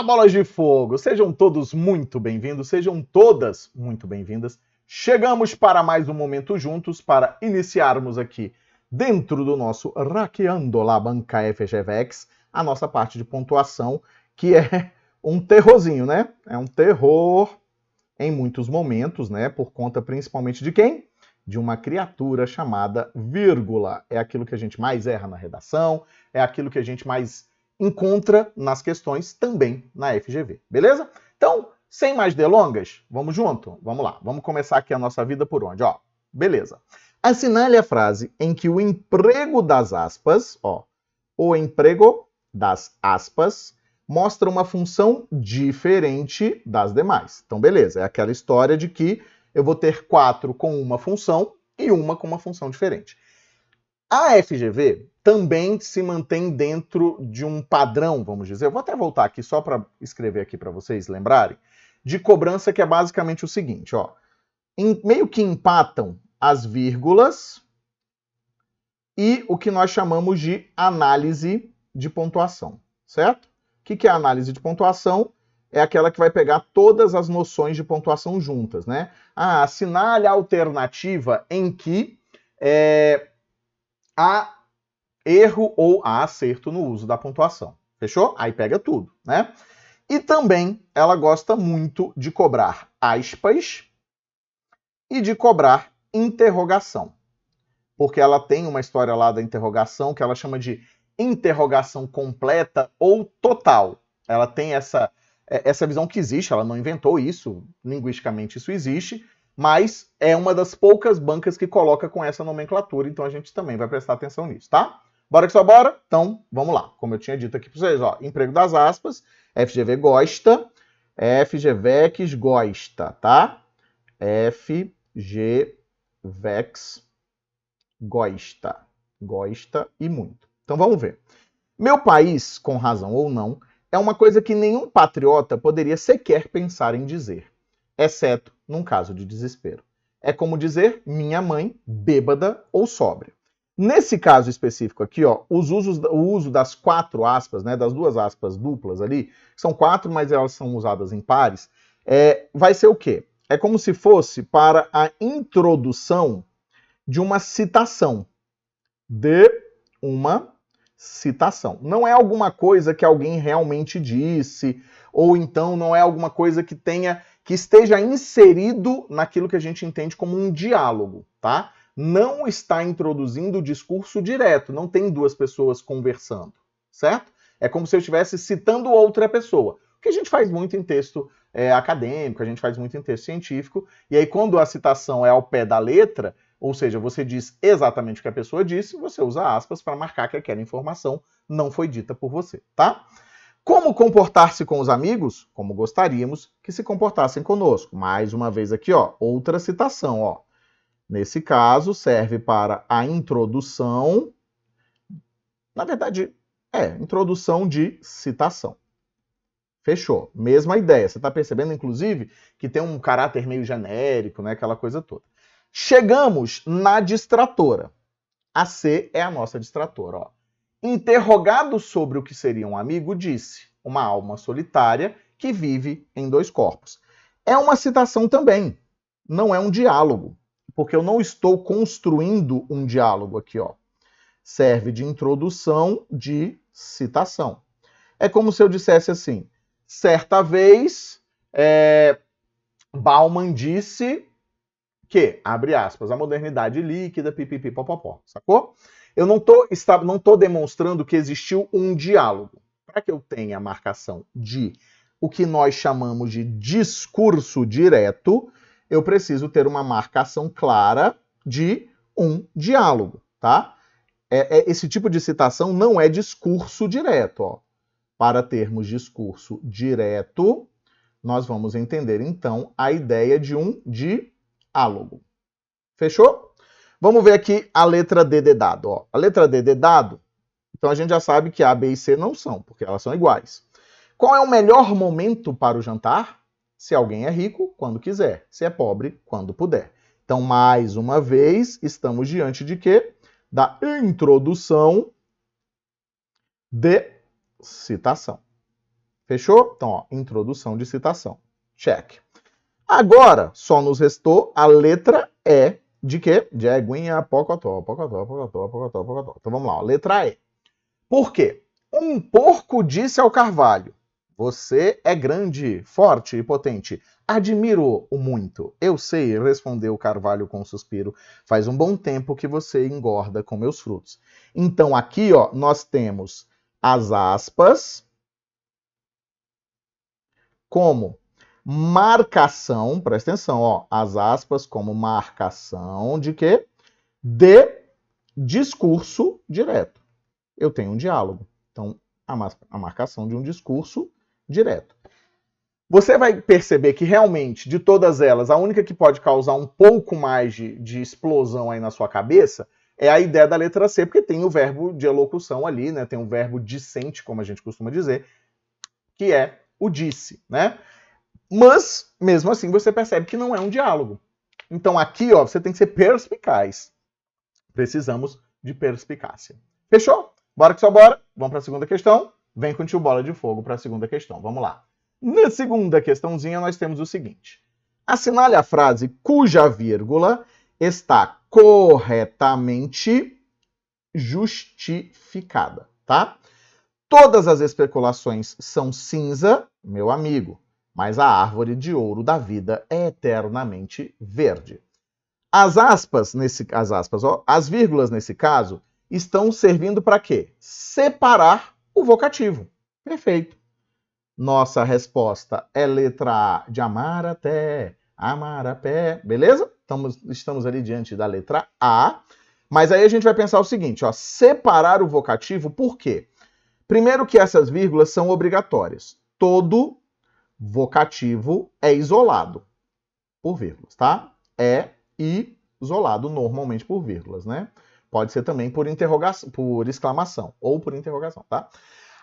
bolas de fogo! Sejam todos muito bem-vindos, sejam todas muito bem-vindas. Chegamos para mais um momento juntos para iniciarmos aqui, dentro do nosso Hackeando la Banca FGVEX, a nossa parte de pontuação, que é um terrorzinho, né? É um terror em muitos momentos, né? Por conta principalmente de quem? De uma criatura chamada vírgula. É aquilo que a gente mais erra na redação, é aquilo que a gente mais encontra nas questões também na FGV, beleza? Então, sem mais delongas, vamos junto? Vamos lá, vamos começar aqui a nossa vida por onde? Ó, beleza. Assinale a frase em que o emprego das aspas, ó, o emprego das aspas, mostra uma função diferente das demais. Então, beleza, é aquela história de que eu vou ter 4 com uma função e uma com uma função diferente. A FGV também se mantém dentro de um padrão, vamos dizer, eu vou até voltar aqui só para escrever aqui para vocês lembrarem, de cobrança que é basicamente o seguinte, ó, meio que empatam as vírgulas e o que nós chamamos de análise de pontuação, certo? O que é a análise de pontuação? É aquela que vai pegar todas as noções de pontuação juntas, né? Ah, assinale a alternativa em que há erro ou há acerto no uso da pontuação. Fechou? Aí pega tudo, né? E também ela gosta muito de cobrar aspas e de cobrar interrogação. Porque ela tem uma história lá da interrogação que ela chama de interrogação completa ou total. Ela tem essa visão que existe, ela não inventou isso, linguisticamente isso existe, mas é uma das poucas bancas que coloca com essa nomenclatura, então a gente também vai prestar atenção nisso, tá? Bora que só bora? Então, vamos lá. Como eu tinha dito aqui para vocês, ó, emprego das aspas, FGV gosta, FGVEX gosta, tá? FGVEX gosta. Gosta e muito. Então vamos ver. Meu país, com razão ou não, é uma coisa que nenhum patriota poderia sequer pensar em dizer, exceto num caso de desespero. É como dizer minha mãe, bêbada ou sóbria. Nesse caso específico aqui, ó, o uso das 4 aspas, né, das 2 aspas duplas ali, são 4, mas elas são usadas em pares, vai ser o quê? É como se fosse para a introdução de uma citação. De uma citação. Não é alguma coisa que alguém realmente disse, ou então não é alguma coisa que esteja inserido naquilo que a gente entende como um diálogo, tá? Não está introduzindo o discurso direto, não tem 2 pessoas conversando, certo? É como se eu estivesse citando outra pessoa. O que a gente faz muito em texto acadêmico, a gente faz muito em texto científico, e aí quando a citação é ao pé da letra, ou seja, você diz exatamente o que a pessoa disse, você usa aspas para marcar que aquela informação não foi dita por você, tá? Como comportar-se com os amigos? Como gostaríamos que se comportassem conosco. Mais uma vez aqui, ó, outra citação, ó. Nesse caso, serve para a introdução, na verdade, introdução de citação. Fechou. Mesma ideia. Você está percebendo, inclusive, que tem um caráter meio genérico, né? Aquela coisa toda. Chegamos na distratora. A C é a nossa distratora, ó. Interrogado sobre o que seria um amigo, disse: uma alma solitária que vive em 2 corpos. É uma citação também. Não é um diálogo. Porque eu não estou construindo um diálogo aqui, ó. Serve de introdução de citação. É como se eu dissesse assim: certa vez, Bauman disse que, abre aspas, a modernidade líquida, pipipi, popopó, sacou? Eu não tô demonstrando que existiu um diálogo. Para que eu tenha a marcação de o que nós chamamos de discurso direto, eu preciso ter uma marcação clara de um diálogo, tá? Esse tipo de citação não é discurso direto, ó. Para termos discurso direto, nós vamos entender, então, a ideia de um diálogo. Fechou? Vamos ver aqui a letra D de dado. Ó. A letra D de dado, então a gente já sabe que A, B e C não são, porque elas são iguais. Qual é o melhor momento para o jantar? Se alguém é rico, quando quiser. Se é pobre, quando puder. Então, mais uma vez, estamos diante de quê? Da introdução de citação. Fechou? Então, ó, introdução de citação. Check. Agora, só nos restou a letra E de quê? De Eguinha, Pocotó, Pocotó, Pocotó, Pocotó, Pocotó. Então vamos lá, ó, letra E. Por quê? Um porco disse ao carvalho: você é grande, forte e potente. Admiro-o muito. Eu sei, respondeu o carvalho com um suspiro. Faz um bom tempo que você engorda com meus frutos. Então aqui, ó, nós temos as aspas como marcação, presta atenção, ó, as aspas como marcação de quê? De discurso direto. Eu tenho um diálogo. Então, a marcação de um discurso direto. Você vai perceber que realmente, de todas elas, a única que pode causar um pouco mais de explosão aí na sua cabeça é a ideia da letra C, porque tem o verbo de elocução ali, né? Tem o verbo dissente, como a gente costuma dizer, que é o disse, né? Mas, mesmo assim, você percebe que não é um diálogo. Então aqui, ó, você tem que ser perspicaz. Precisamos de perspicácia. Fechou? Bora que só bora. Vamos para a segunda questão. Vem com o tio Bola de Fogo para a segunda questão. Vamos lá. Na segunda questãozinha, nós temos o seguinte. Assinale a frase cuja vírgula está corretamente justificada, tá? Todas as especulações são cinza, meu amigo, mas a árvore de ouro da vida é eternamente verde. As aspas, as vírgulas nesse caso, estão servindo para quê? Separar o vocativo. Perfeito. Nossa resposta é letra A, de amar até, amar a pé, beleza? Estamos ali diante da letra A. Mas aí a gente vai pensar o seguinte, ó, separar o vocativo, por quê? Primeiro que essas vírgulas são obrigatórias. Todo vocativo é isolado por vírgulas, tá? É isolado normalmente por vírgulas, né? Pode ser também por interrogação, por exclamação ou por interrogação, tá?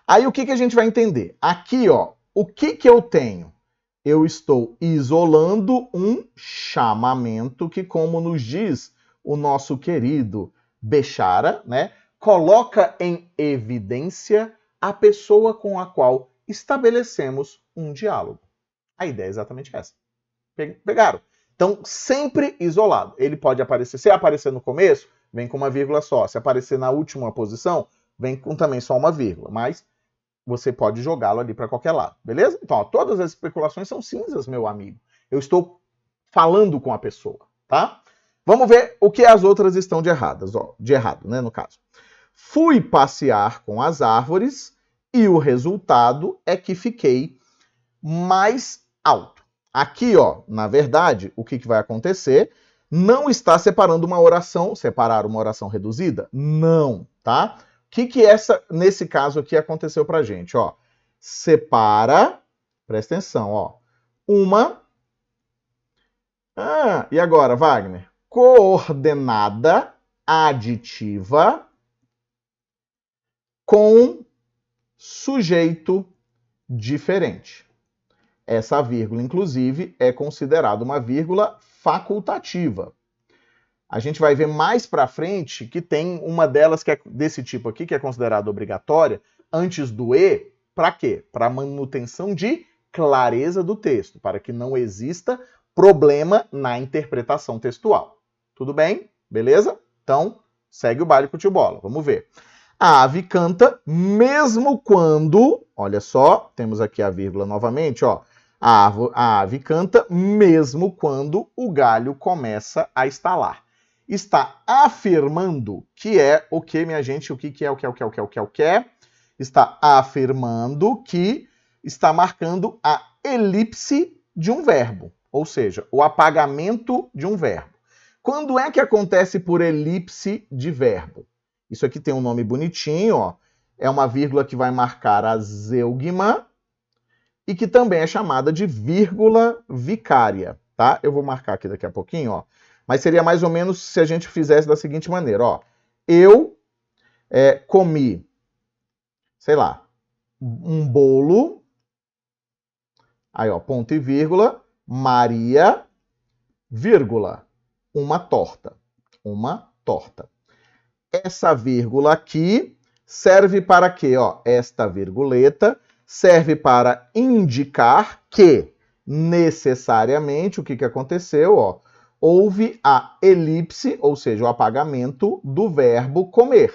Aí o que a gente vai entender? Aqui, ó, o que eu tenho? Eu estou isolando um chamamento que, como nos diz o nosso querido Bechara, né, coloca em evidência a pessoa com a qual estabelecemos um diálogo. A ideia é exatamente essa. Pegaram? Então, sempre isolado. Ele pode aparecer, se aparecer no começo, vem com uma vírgula só. Se aparecer na última posição, vem com também só uma vírgula. Mas você pode jogá-lo ali para qualquer lado, beleza? Então, ó, todas as especulações são cinzas, meu amigo. Eu estou falando com a pessoa, tá? Vamos ver o que as outras estão de erradas, ó, de errado, né, no caso. Fui passear com as árvores e o resultado é que fiquei mais alto. Aqui, ó, na verdade, o que vai acontecer? Não está separando uma oração, separar uma oração reduzida? Não, tá? O que nesse caso aqui aconteceu pra gente, ó? Separa, presta atenção, ó, uma... e agora, Wagner? Coordenada aditiva com sujeito diferente. Essa vírgula, inclusive, é considerada uma vírgula facultativa. A gente vai ver mais para frente que tem uma delas que é desse tipo aqui, que é considerada obrigatória, antes do E, para quê? Para manutenção de clareza do texto, para que não exista problema na interpretação textual. Tudo bem? Beleza? Então, segue o baile com o tio Bola. Vamos ver. A ave canta mesmo quando... Olha só, temos aqui a vírgula novamente, ó. A ave canta mesmo quando o galho começa a estalar. Está afirmando que é o que, minha gente? O que é? O que é? Está afirmando que está marcando a elipse de um verbo, ou seja, o apagamento de um verbo. Quando é que acontece por elipse de verbo? Isso aqui tem um nome bonitinho, ó. É uma vírgula que vai marcar a zeugma e que também é chamada de vírgula vicária, tá? Eu vou marcar aqui daqui a pouquinho, ó. Mas seria mais ou menos se a gente fizesse da seguinte maneira, ó. Eu comi, sei lá, um bolo, aí ó, ponto e vírgula, Maria, vírgula, uma torta. Uma torta. Essa vírgula aqui serve para quê? Ó, esta virguleta serve para indicar que necessariamente o que aconteceu, ó, houve a elipse, ou seja, o apagamento do verbo comer.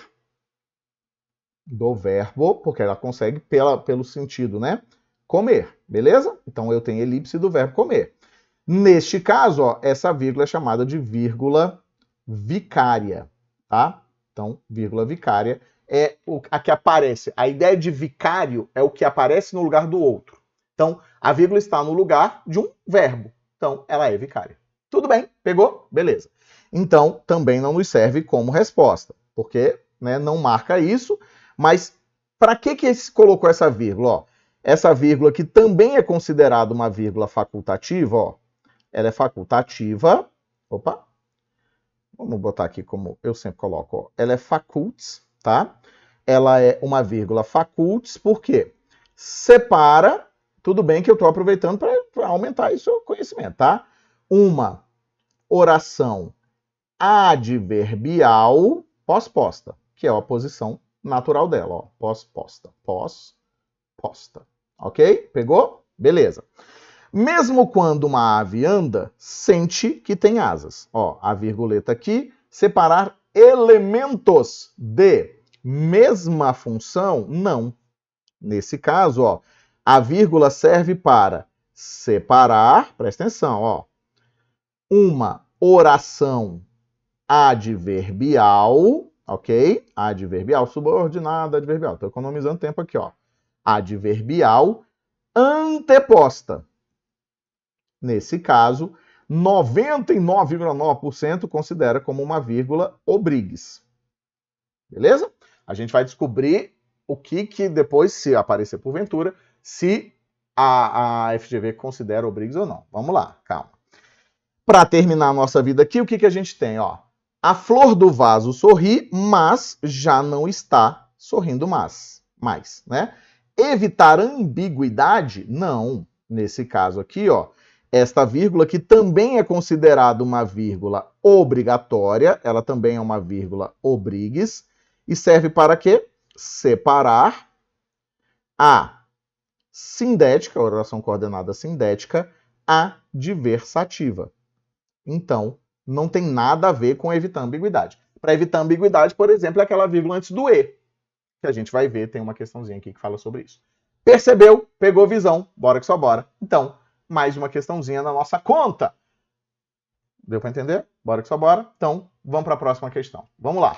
Do verbo, porque ela consegue pelo sentido, né? Comer, beleza? Então eu tenho elipse do verbo comer. Neste caso, ó, essa vírgula é chamada de vírgula vicária, tá? Então, vírgula vicária é a que aparece. A ideia de vicário é o que aparece no lugar do outro. Então, a vírgula está no lugar de um verbo. Então, ela é vicária. Tudo bem? Pegou? Beleza. Então, também não nos serve como resposta, porque, né, não marca isso. Mas para que se colocou essa vírgula? Ó, essa vírgula que também é considerada uma vírgula facultativa, ó, ela é facultativa. Opa! Vamos botar aqui como eu sempre coloco, ó. Ela é facults, tá? Ela é uma vírgula facults, por quê? Separa, tudo bem que eu estou aproveitando para aumentar o seu conhecimento, tá? Uma oração adverbial pós-posta, que é a posição natural dela, ó. Pós-posta. Pós-posta. Ok? Pegou? Beleza. Mesmo quando uma ave anda, sente que tem asas. Ó, a virguleta aqui, separar elementos de mesma função? Não. Nesse caso, ó, a vírgula serve para separar, presta atenção, ó, uma oração adverbial, ok? Adverbial, subordinada, adverbial. Estou economizando tempo aqui, ó. Adverbial anteposta. Nesse caso, 99,9% considera como uma vírgula obrigues. Beleza? A gente vai descobrir o que depois, se aparecer porventura, se a FGV considera obrigues ou não. Vamos lá, calma. Para terminar a nossa vida aqui, o que a gente tem? Ó, a flor do vaso sorri, mas já não está sorrindo mais, né? Evitar ambiguidade? Não. Nesse caso aqui, ó, esta vírgula, que também é considerada uma vírgula obrigatória, ela também é uma vírgula obrigues, e serve para quê? Separar a sindética, a oração coordenada sindética, adversativa. Então, não tem nada a ver com evitar ambiguidade. Para evitar ambiguidade, por exemplo, é aquela vírgula antes do E, que a gente vai ver, tem uma questãozinha aqui que fala sobre isso. Percebeu? Pegou visão? Bora que só bora. Então, mais uma questãozinha na nossa conta. Deu para entender? Bora que só bora. Então, vamos para a próxima questão. Vamos lá.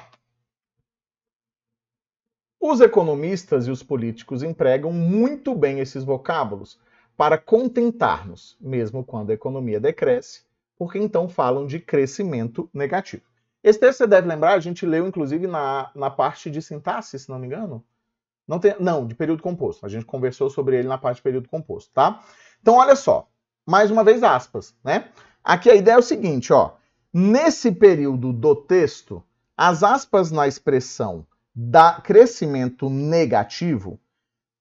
Os economistas e os políticos empregam muito bem esses vocábulos para contentar-nos, mesmo quando a economia decresce, porque então falam de crescimento negativo. Esse texto você deve lembrar, a gente leu inclusive na parte de sintaxe, se não me engano. Não, de período composto. A gente conversou sobre ele na parte de período composto, tá? Então, olha só. Mais uma vez, aspas, né? Aqui a ideia é o seguinte, ó. Nesse período do texto, as aspas na expressão da crescimento negativo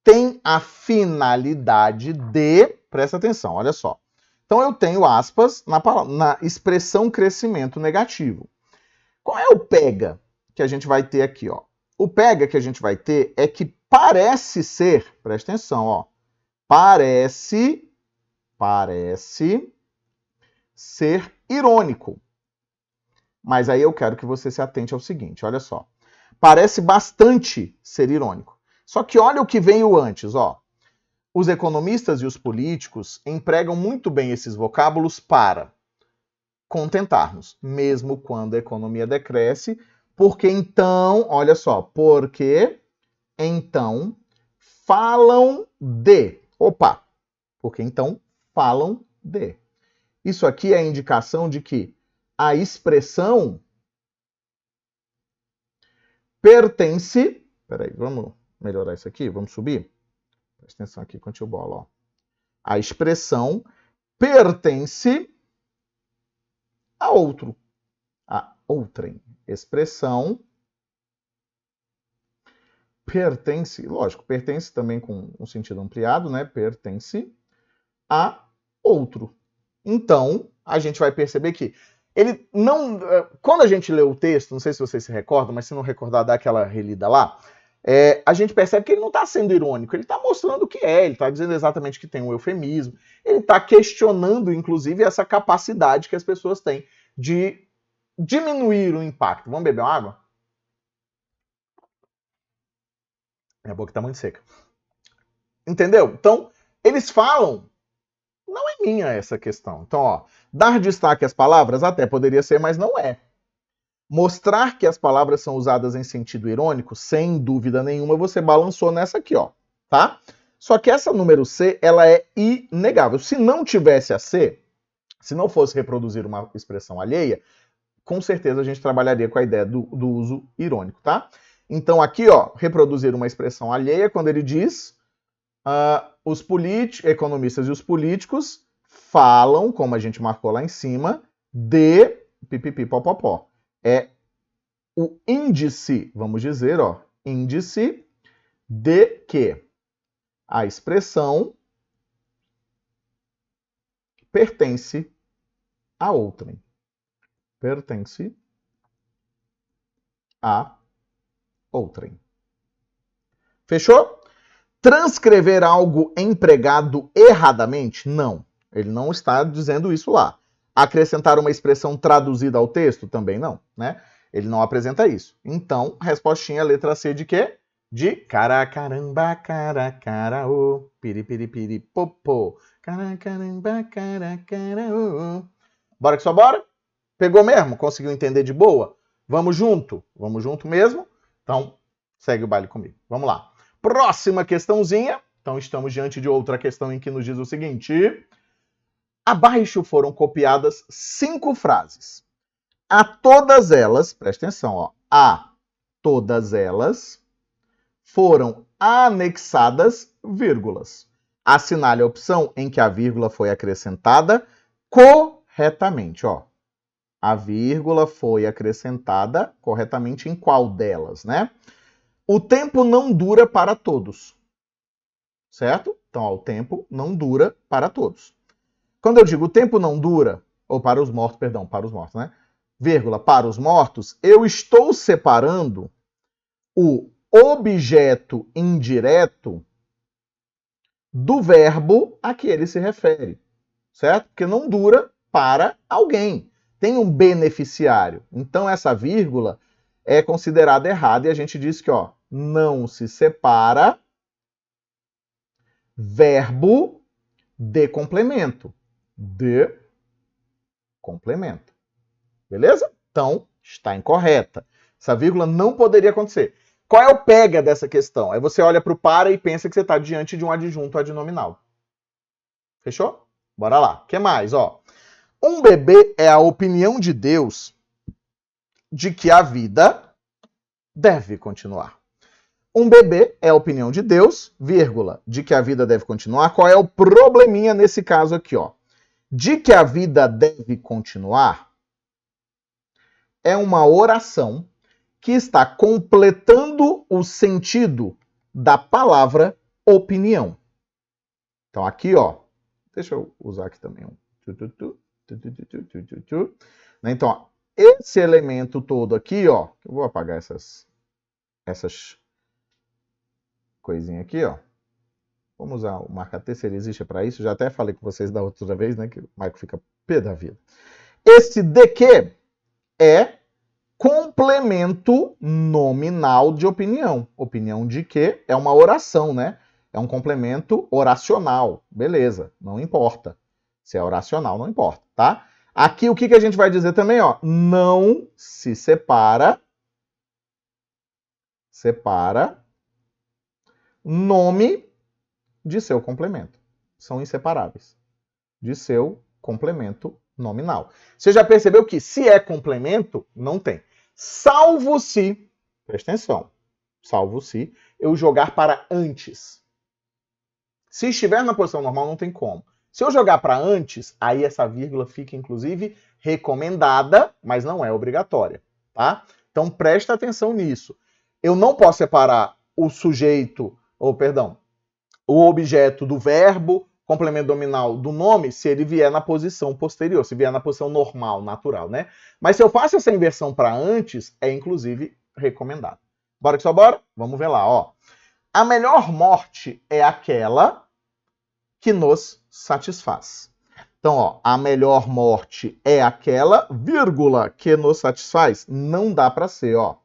tem a finalidade de... Presta atenção, olha só. Então, eu tenho aspas na expressão crescimento negativo. Qual é o pega que a gente vai ter aqui, ó? O pega que a gente vai ter é que parece ser, presta atenção, ó, parece ser irônico. Mas aí eu quero que você se atente ao seguinte, olha só. Parece bastante ser irônico. Só que olha o que veio antes, ó. Os economistas e os políticos empregam muito bem esses vocábulos para contentar-nos, mesmo quando a economia decresce, porque então, olha só, porque então falam de. Opa! Porque então falam de. Isso aqui é a indicação de que a expressão pertence... Peraí, vamos melhorar isso aqui, vamos subir? Presta atenção aqui com o tio Bola, ó. A expressão pertence a outro. A outrem. Expressão pertence, lógico, pertence também com um sentido ampliado, né? Pertence a outro. Então, a gente vai perceber que ele não... Quando a gente lê o texto, não sei se vocês se recordam, mas se não recordar, dá aquela relida lá. a gente percebe que ele não está sendo irônico, ele está mostrando o que é, ele está dizendo exatamente que tem um eufemismo, ele está questionando, inclusive, essa capacidade que as pessoas têm de diminuir o impacto. Vamos beber uma água? Minha boca está muito seca. Entendeu? Então, eles falam, não é minha essa questão. Então, ó, dar destaque às palavras até poderia ser, mas não é. Mostrar que as palavras são usadas em sentido irônico, sem dúvida nenhuma, você balançou nessa aqui, ó, tá? Só que essa número C, ela é inegável. Se não tivesse a C, se não fosse reproduzir uma expressão alheia, com certeza a gente trabalharia com a ideia do uso irônico, tá? Então aqui, ó, reproduzir uma expressão alheia, quando ele diz os economistas e os políticos falam, como a gente marcou lá em cima, de pipipipopopó. É o índice, vamos dizer, ó, índice de que a expressão pertence a outrem. Pertence a outrem. Fechou? Transcrever algo empregado erradamente? Não. Ele não está dizendo isso lá. Acrescentar uma expressão traduzida ao texto? Também não, né? Ele não apresenta isso. Então, respostinha letra C de quê? De caracaramba, caracaraô, piripiripiri, popô, caracaramba, caracaraô. Bora que só bora? Pegou mesmo? Conseguiu entender de boa? Vamos junto? Vamos junto mesmo? Então, segue o baile comigo. Vamos lá. Próxima questãozinha. Então, estamos diante de outra questão em que nos diz o seguinte. Abaixo foram copiadas 5 frases. A todas elas, presta atenção, ó, a todas elas foram anexadas vírgulas. Assinale a opção em que a vírgula foi acrescentada corretamente, ó. A vírgula foi acrescentada corretamente em qual delas, né? O tempo não dura para todos. Certo? Então, ó, o tempo não dura para todos. Quando eu digo o tempo não dura, ou para os mortos, perdão, para os mortos, né? Vírgula, para os mortos, eu estou separando o objeto indireto do verbo a que ele se refere. Certo? Porque não dura para alguém. Tem um beneficiário. Então, essa vírgula é considerada errada e a gente diz que, ó, não se separa verbo de complemento. De complemento. Beleza? Então, está incorreta. Essa vírgula não poderia acontecer. Qual é o pega dessa questão? Aí você olha para o para e pensa que você está diante de um adjunto adnominal. Fechou? Bora lá. O que mais? Ó, um bebê é a opinião de Deus de que a vida deve continuar. Um bebê é a opinião de Deus, vírgula, de que a vida deve continuar. Qual é o probleminha nesse caso aqui, ó? De que a vida deve continuar é uma oração que está completando o sentido da palavra opinião. Então aqui, ó, deixa eu usar aqui também um. Então, ó, esse elemento todo aqui, ó, eu vou apagar essas coisinhas aqui, ó. Vamos usar o marca-texto, ele existe para isso. Já até falei com vocês da outra vez, né, que o Maico fica pé da vida. Esse de que é complemento nominal de opinião. Opinião de que é uma oração, né? É um complemento oracional. Beleza, não importa. Se é oracional, não importa, tá? Aqui o que a gente vai dizer também, ó? Não se separa nome de seu complemento. São inseparáveis. De seu complemento nominal. Você já percebeu que se é complemento, não tem. Salvo se, presta atenção, salvo se eu jogar para antes. Se estiver na posição normal, não tem como. Se eu jogar para antes, aí essa vírgula fica, inclusive, recomendada, mas não é obrigatória, tá? Então, presta atenção nisso. Eu não posso separar o sujeito, ou perdão, o objeto do verbo, complemento nominal do nome, se ele vier na posição posterior, se vier na posição normal, natural, né? Mas se eu faço essa inversão para antes, é inclusive recomendado. Bora que só bora? Vamos ver lá, ó. A melhor morte é aquela que nos satisfaz. Então, ó, a melhor morte é aquela, vírgula, que nos satisfaz. Não dá para ser, ó.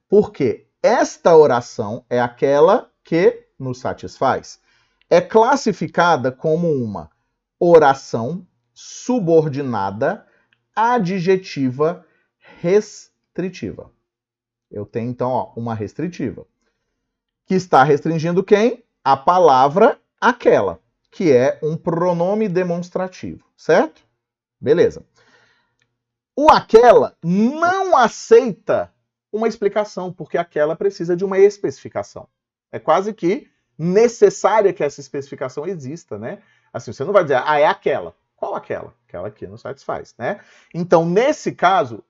Porque esta oração é aquela que nos satisfaz. É classificada como uma oração subordinada adjetiva restritiva. Eu tenho, então, ó, uma restritiva. Que está restringindo quem? A palavra aquela, que é um pronome demonstrativo, certo? Beleza. O aquela não aceita uma explicação, porque aquela precisa de uma especificação. É quase que necessária que essa especificação exista, né? Assim, você não vai dizer, ah, é aquela. Qual aquela? Aquela que nos satisfaz, né? Então, nesse caso,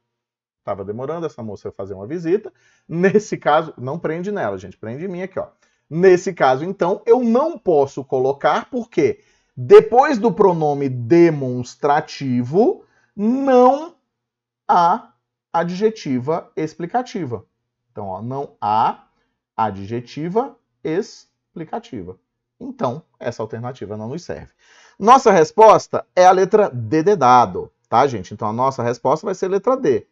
estava demorando essa moça fazer uma visita. Nesse caso, não prende nela, gente, prende em mim aqui, ó. Nesse caso, então, eu não posso colocar, porque depois do pronome demonstrativo, não há adjetiva explicativa. Então, ó, não há adjetiva explicativa. Então, essa alternativa não nos serve. Nossa resposta é a letra D de dado, tá, gente? Então, a nossa resposta vai ser a letra D.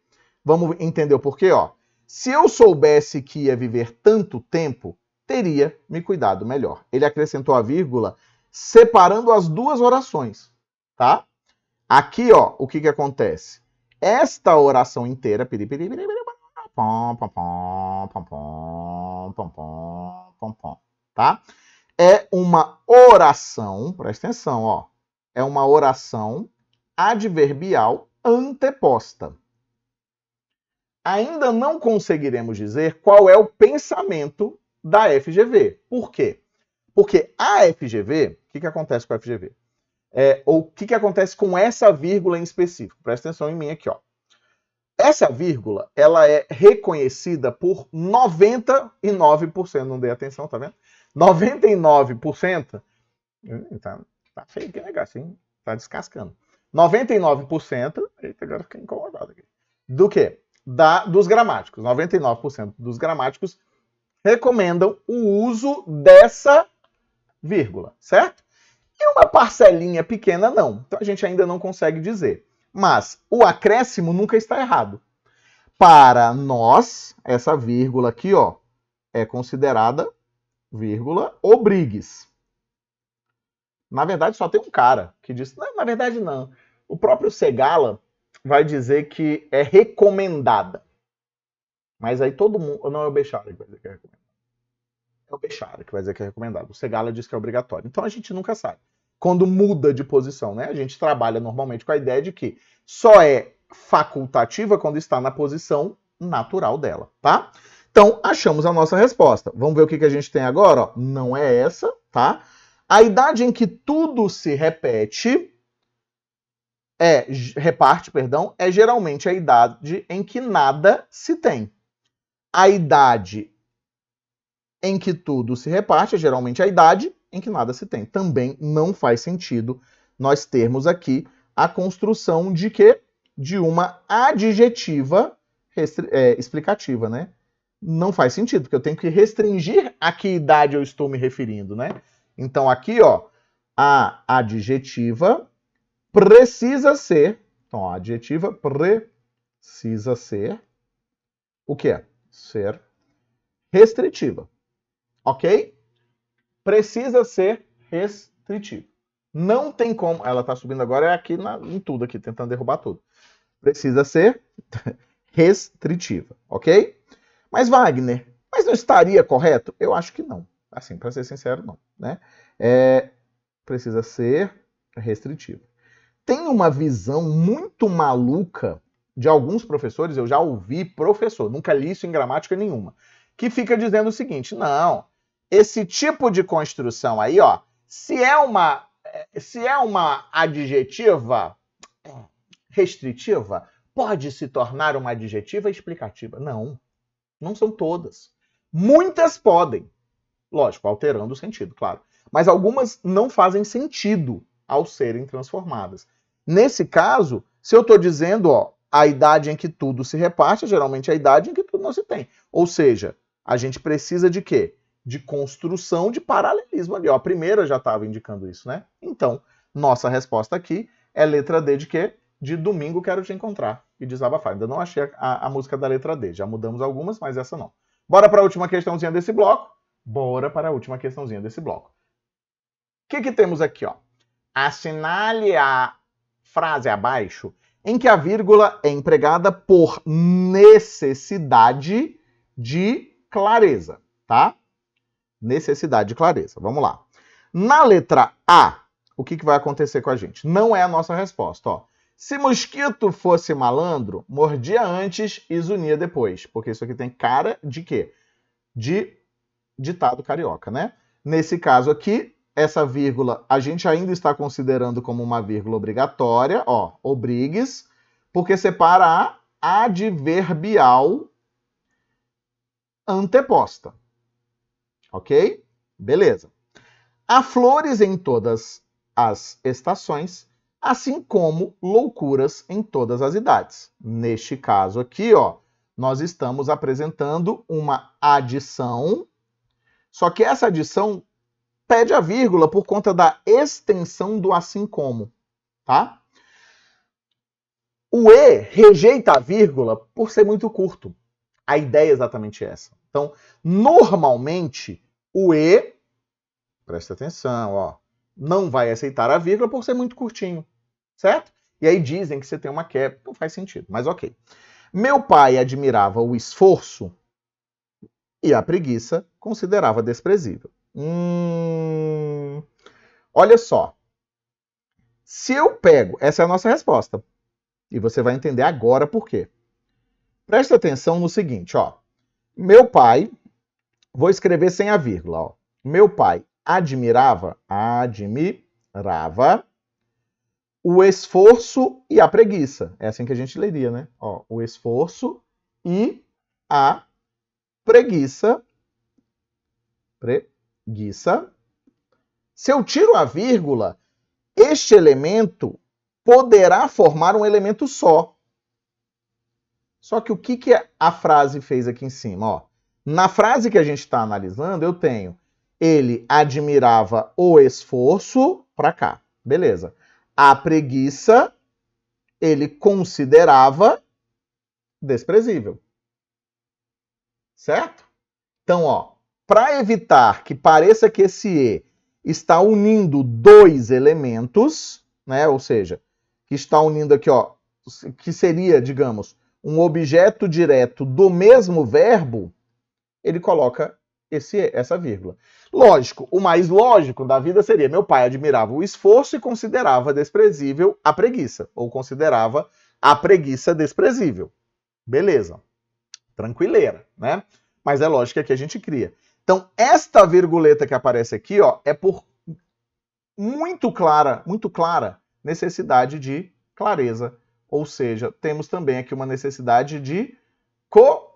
Vamos entender o porquê, ó. Se eu soubesse que ia viver tanto tempo, teria me cuidado melhor. Ele acrescentou a vírgula separando as duas orações, tá? Aqui, ó, o que que acontece? Esta oração inteira, tá? É uma oração, presta atenção, ó. É uma oração adverbial anteposta. Ainda não conseguiremos dizer qual é o pensamento da FGV. Por quê? Porque a FGV, o que acontece com a FGV? Ou o que acontece com essa vírgula em específico? Presta atenção em mim aqui, ó. Essa vírgula, ela é reconhecida por 99%, não dei atenção, tá vendo? 99%, tá feio que negócio, hein? Tá descascando. 99%, eita, agora fiquei incomodado aqui. Do quê? Dos gramáticos. 99% dos gramáticos recomendam o uso dessa vírgula, certo? E uma parcelinha pequena não. Então a gente ainda não consegue dizer. Mas o acréscimo nunca está errado. Para nós, essa vírgula aqui, ó, é considerada vírgula obrigues. Na verdade, só tem um cara que diz... Não, na verdade, não. O próprio Segala vai dizer que é recomendada. Mas aí todo mundo... Não é o Bechara que vai dizer que é recomendado. É o Bechara que vai dizer que é recomendado. O Segala diz que é obrigatório. Então a gente nunca sabe. Quando muda de posição, né? A gente trabalha normalmente com a ideia de que só é facultativa quando está na posição natural dela, tá? Então, achamos a nossa resposta. Vamos ver o que a gente tem agora? Ó. Não é essa, tá? A idade em que tudo se reparte, é geralmente a idade em que nada se tem. A idade em que tudo se reparte é geralmente a idade em que nada se tem. Também não faz sentido nós termos aqui a construção de quê? De uma adjetiva explicativa, né? Não faz sentido, porque eu tenho que restringir a que idade eu estou me referindo, né? Então aqui, ó, a adjetiva precisa ser, então a adjetiva precisa ser, o que é? Ser restritiva, ok? Precisa ser restritiva. Não tem como, ela tá subindo agora é aqui em tudo aqui, tentando derrubar tudo. Precisa ser restritiva, ok? Mas Wagner, mas não estaria correto? Eu acho que não. Assim, para ser sincero, não, né? Precisa ser restritivo. Tem uma visão muito maluca de alguns professores, eu já ouvi professor, nunca li isso em gramática nenhuma, que fica dizendo o seguinte, não, esse tipo de construção aí, ó, se é uma adjetiva restritiva, pode se tornar uma adjetiva explicativa. Não, não são todas. Muitas podem, lógico, alterando o sentido, claro. Mas algumas não fazem sentido ao serem transformadas. Nesse caso, se eu estou dizendo, ó, a idade em que tudo se reparte, geralmente é a idade em que tudo não se tem. Ou seja, a gente precisa de quê? De construção de paralelismo ali. Ó, a primeira já estava indicando isso, né? Então, nossa resposta aqui é letra D de quê? De Domingo Quero Te Encontrar e Desabafar. Ainda não achei a música da letra D. Já mudamos algumas, mas essa não. Bora para a última questãozinha desse bloco? Bora para a última questãozinha desse bloco. O que temos aqui, ó? Assinale a frase abaixo em que a vírgula é empregada por necessidade de clareza, tá? Necessidade de clareza. Vamos lá. Na letra A, o que vai acontecer com a gente? Não é a nossa resposta, ó. Se mosquito fosse malandro, mordia antes e zunia depois. Porque isso aqui tem cara de quê? De ditado carioca, né? Nesse caso aqui, essa vírgula a gente ainda está considerando como uma vírgula obrigatória, ó, obrigues, porque separa a adverbial anteposta. Ok? Beleza. Há flores em todas as estações, assim como loucuras em todas as idades. Neste caso aqui, ó, nós estamos apresentando uma adição, só que essa adição pede a vírgula por conta da extensão do assim como, tá? O E rejeita a vírgula por ser muito curto. A ideia é exatamente essa. Então, normalmente, o E, presta atenção, ó, não vai aceitar a vírgula por ser muito curtinho, certo? E aí dizem que você tem uma quebra. Não faz sentido, mas ok. Meu pai admirava o esforço e a preguiça considerava desprezível. Olha só. Se eu pego... Essa é a nossa resposta. E você vai entender agora por quê. Presta atenção no seguinte, ó. Meu pai... Vou escrever sem a vírgula, ó. Meu pai admirava o esforço e a preguiça. É assim que a gente leria, né? Ó, o esforço e a preguiça. Se eu tiro a vírgula, este elemento poderá formar um elemento só. Só que o que a frase fez aqui em cima? Ó, na frase que a gente está analisando, eu tenho ele admirava o esforço, para cá. Beleza. A preguiça, ele considerava desprezível. Certo? Então, ó, para evitar que pareça que esse E está unindo dois elementos, né? Ou seja, que está unindo aqui, ó, que seria, digamos, um objeto direto do mesmo verbo, ele coloca essa vírgula. Lógico, o mais lógico da vida seria: meu pai admirava o esforço e considerava desprezível a preguiça, ou considerava a preguiça desprezível. Beleza. Tranquileira, né? Mas é lógico que a gente cria. Então, esta virguleta que aparece aqui, ó, é por muito clara necessidade de clareza. Ou seja, temos também aqui uma necessidade de coerência.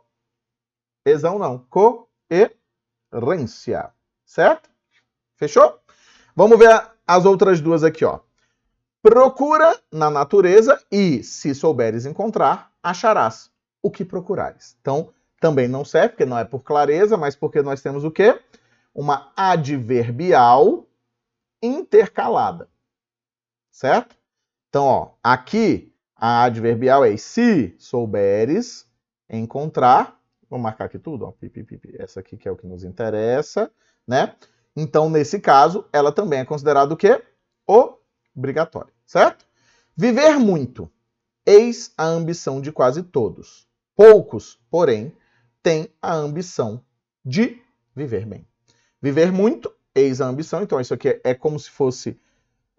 Certo? Fechou? Vamos ver as outras duas aqui, ó. Procura na natureza e, se souberes encontrar, acharás o que procurares. Então, também não serve, porque não é por clareza, mas porque nós temos o quê? Uma adverbial intercalada. Certo? Então, ó, aqui a adverbial é se souberes encontrar. Vou marcar aqui tudo, ó. Essa aqui que é o que nos interessa, né? Então, nesse caso, ela também é considerada o quê? Obrigatória, certo? Viver muito. Eis a ambição de quase todos. Poucos, porém, têm a ambição de viver bem. Viver muito, eis a ambição. Então, isso aqui é como se fosse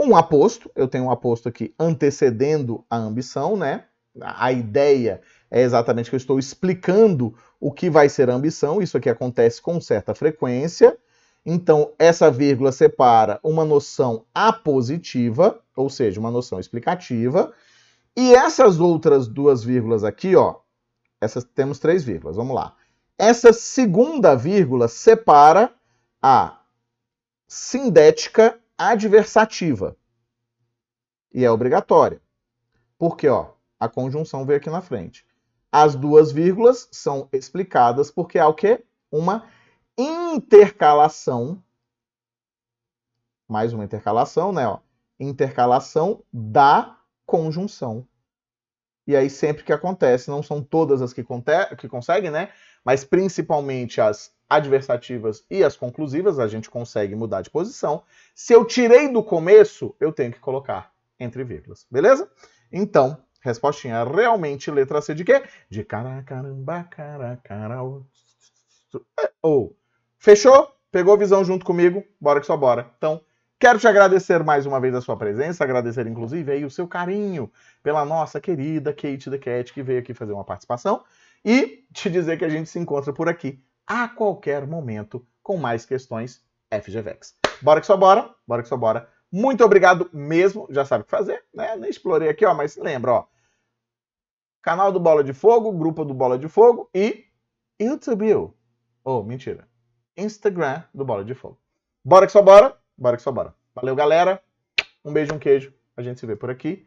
um aposto. Eu tenho um aposto aqui antecedendo a ambição, né? A ideia é exatamente que eu estou explicando o que vai ser a ambição. Isso aqui acontece com certa frequência. Então, essa vírgula separa uma noção apositiva, ou seja, uma noção explicativa. E essas outras duas vírgulas aqui, ó, temos três vírgulas, vamos lá. Essa segunda vírgula separa a sindética adversativa. E é obrigatória. Porque, ó, a conjunção veio aqui na frente. As duas vírgulas são explicadas porque há o quê? uma intercalação, mais uma intercalação, né? Ó, intercalação da conjunção. E aí sempre que acontece, não são todas as que conseguem, né? Mas principalmente as adversativas e as conclusivas, a gente consegue mudar de posição. Se eu tirei do começo, eu tenho que colocar entre vírgulas, beleza? Então, respostinha realmente letra C de quê? De caramba, caracarau. Ou, fechou? Pegou visão junto comigo? Bora que só bora. Então, quero te agradecer mais uma vez a sua presença, agradecer inclusive aí o seu carinho pela nossa querida Kate the Cat, que veio aqui fazer uma participação, e te dizer que a gente se encontra por aqui a qualquer momento com mais questões FGVex. Bora que só bora, bora que só bora. Muito obrigado mesmo, já sabe o que fazer, né? Nem explorei aqui, ó, mas lembra, ó. Canal do Bola de Fogo, grupo do Bola de Fogo e YouTube. Oh, mentira. Instagram do Bola de Fogo. Bora que só bora, bora que só bora. Valeu, galera. Um beijo, um queijo. A gente se vê por aqui.